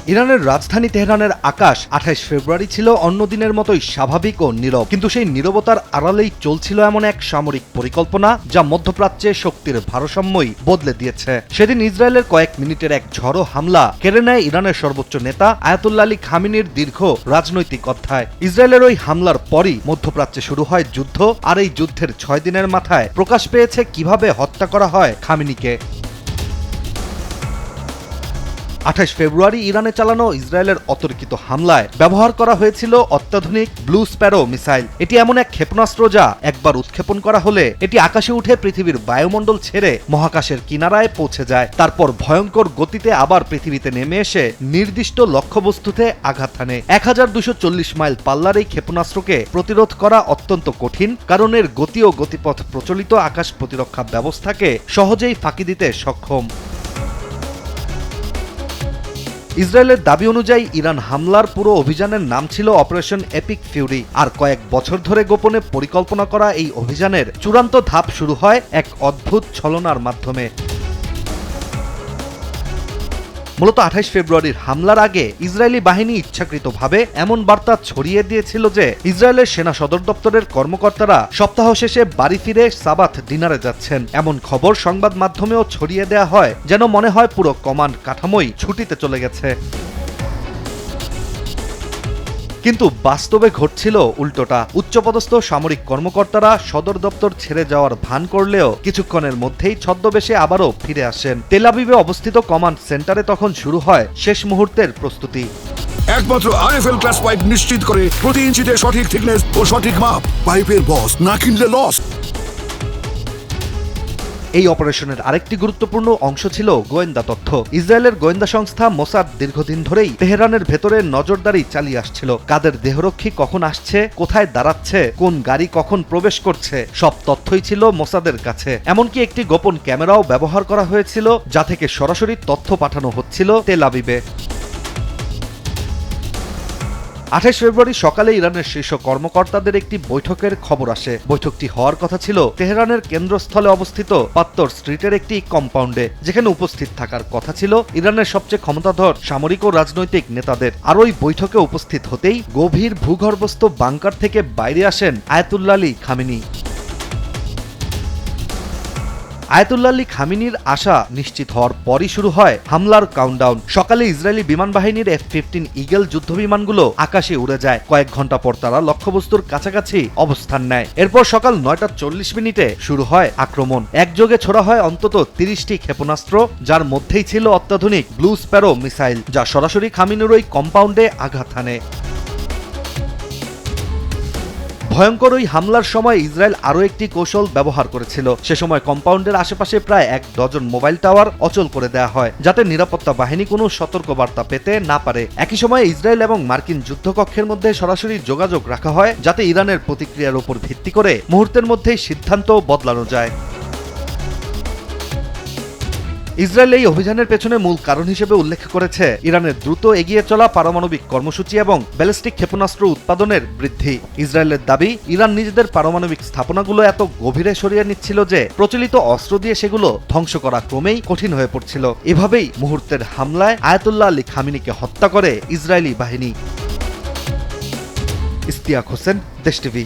ইরানের রাজধানী তেহরানের আকাশ ২৮ ফেব্রুয়ারি ছিল অন্য দিনের মতোই স্বাভাবিক ও নীরব, কিন্তু সেই নীরবতার আড়ালেই চলছিল এমন এক সামরিক পরিকল্পনা যা মধ্যপ্রাচ্যে শক্তির ভারসাম্যই বদলে দিয়েছে। সেদিন ইসরায়েলের কয়েক মিনিটের এক ঝড়ো হামলা কেড়ে নেয় ইরানের সর্বোচ্চ নেতা আয়াতুল্লাহ আলী খামেনির দীর্ঘ রাজনৈতিক অধ্যায়। ইসরায়েলের ওই হামলার পরই মধ্যপ্রাচ্যে শুরু হয় যুদ্ধ, আর এই যুদ্ধের ৬ দিনের মাথায় প্রকাশ পেয়েছে কিভাবে হত্যা করা হয় খামেনিকে। ২৮ ফেব্রুয়ারি ইরানে চালানো ইসরায়েলের অতর্কিত হামলায় ব্যবহার করা হয়েছিল অত্যাধুনিক ব্লু স্প্যারো মিসাইল। এটি এমন এক ক্ষেপণাস্ত্র যা একবার উৎক্ষেপণ করা হলে এটি আকাশে উঠে পৃথিবীর বায়ুমণ্ডল ছেড়ে মহাকাশের কিনারায় পৌঁছে যায়, তারপর ভয়ঙ্কর গতিতে আবার পৃথিবীতে নেমে এসে নির্দিষ্ট লক্ষ্যবস্তুতে আঘাত হানে। ১২৪০ মাইল পাল্লার এই ক্ষেপণাস্ত্রকে প্রতিরোধ করা অত্যন্ত কঠিন, কারণ এর গতি ও গতিপথ প্রচলিত আকাশ প্রতিরক্ষা ব্যবস্থাকে সহজেই ফাঁকি দিতে সক্ষম। ইসরায়েলের দাবি অনুযায়ী ইরান হামলার পুরো অভিযানের নাম ছিল অপারেশন এপিক ফিউরি, আর কয়েক বছর ধরে গোপনে পরিকল্পনা করা এই অভিযানের চূড়ান্ত ধাপ শুরু হয় এক অদ্ভুত ছলনার মাধ্যমে। মূলত ২৮ ফেব্রুয়ারির হামলার আগে ইসরায়েলি বাহিনী ইচ্ছাকৃতভাবে এমন বার্তা ছড়িয়ে দিয়েছিল যে ইসরায়েলের সেনা সদর দপ্তরের কর্মকর্তারা সপ্তাহ শেষে বাড়ি ফিরে সাবাথ ডিনারে যাচ্ছেন। এমন খবর সংবাদ মাধ্যমেও ছড়িয়ে দেয়া হয় যেন মনে হয় পুরো কমান্ড কাঠামোই ছুটিতে চলে গেছে। কিন্তু বাস্তবে ঘটছিল উল্টোটা। উচ্চপদস্থ সামরিক কর্মকর্তারা সদর দপ্তর ছেড়ে যাওয়ার ভান করলেও কিছুক্ষণের মধ্যেই ছদ্মবেশে আবারও ফিরে আসেন। তেল আবিবে অবস্থিত কমান্ড সেন্টারে তখন শুরু হয় শেষ মুহূর্তের প্রস্তুতি। একমাত্র আরএফএল ক্লাস পাইপ নিশ্চিত করে প্রতি ইঞ্চিতে সঠিক থিকনেস ও সঠিক মাপ। পাইপের বস, না কিনলে লস। এই অপারেশনের আরেকটি গুরুত্বপূর্ণ অংশ ছিল গোয়েন্দা তথ্য। ইসরায়েলের গোয়েন্দা সংস্থা মোসাদ দীর্ঘদিন ধরেই তেহরানের ভেতরে নজরদারি চালিয়ে আসছিল। কাদের দেহরক্ষী কখন আসছে, কোথায় দাঁড়াচ্ছে, কোন গাড়ি কখন প্রবেশ করছে, সব তথ্যই ছিল মোসাদের কাছে। এমনকি একটি গোপন ক্যামেরাও ব্যবহার করা হয়েছিল, যা থেকে সরাসরি তথ্য পাঠানো হচ্ছিল তেল আবিবে। ২৮ ফেব্রুয়ারি সকালে ইরানের শীর্ষ কর্মকর্তাদের একটি বৈঠকের খবর আসে। বৈঠকটি হওয়ার কথা ছিল তেহরানের কেন্দ্রস্থলে অবস্থিত পাত্তর স্ট্রিটের একটি কম্পাউন্ডে, যেখানে উপস্থিত থাকার কথা ছিল ইরানের সবচেয়ে ক্ষমতাধর সামরিক ও রাজনৈতিক নেতাদের। আর ওই বৈঠকে উপস্থিত হতেই গভীর ভূগর্ভস্থ বাংকার থেকে বাইরে আসেন Ayatollah Ali Khamenei. Ayatollah Ali খামেনির আশা নিশ্চিত হওয়ার পরই শুরু হয় হামলার কাউন্টডাউন। সকালে ইসরায়েলি বিমান বাহিনীর F-15 ইগল যুদ্ধবিমানগুলো আকাশে উড়ে যায়। কয়েক ঘন্টা পর তারা লক্ষ্যবস্তুর কাছাকাছি অবস্থান নেয়। এরপর সকাল ৯টা ৪০ শুরু হয় আক্রমণ। একযোগে ছোড়া হয় অন্তত ৩০টি ক্ষেপণাস্ত্র, যার মধ্যেই ছিল অত্যাধুনিক ব্লু স্প্যারো মিসাইল, যা সরাসরি খামেনির ওই কম্পাউন্ডে আঘাত হানে। ভয়ঙ্কর ওই হামলার সময় ইসরায়েল আরও একটি কৌশল ব্যবহার করেছিল। সে সময় কম্পাউন্ডের আশেপাশে প্রায় ১ ডজন মোবাইল টাওয়ার অচল করে দেওয়া হয়, যাতে নিরাপত্তা বাহিনী কোনো সতর্কবার্তা পেতে না পারে। একই সময় ইসরায়েল এবং মার্কিন যুদ্ধকক্ষের মধ্যে সরাসরি যোগাযোগ রাখা হয়, যাতে ইরানের প্রতিক্রিয়ার উপর ভিত্তি করে মুহূর্তের মধ্যেই সিদ্ধান্ত বদলানো যায়। ইসরায়েল এই অভিযানের পেছনে মূল কারণ হিসেবে উল্লেখ করেছে ইরানের দ্রুত এগিয়ে চলা পারমাণবিক কর্মসূচি এবং ব্যালিস্টিক ক্ষেপণাস্ত্র উৎপাদনের বৃদ্ধি। ইসরায়েলের দাবি, ইরান নিজেদের পারমাণবিক স্থাপনাগুলো এত গভীরে সরিয়ে নিচ্ছিল যে প্রচলিত অস্ত্র দিয়ে সেগুলো ধ্বংস করা ক্রমেই কঠিন হয়ে পড়ছিল। এভাবেই মুহূর্তের হামলায় আয়াতুল্লাহ আলী খামেনিকে হত্যা করে ইসরায়েলি বাহিনী। ইশতিয়াক হোসেন, দেশ টিভি।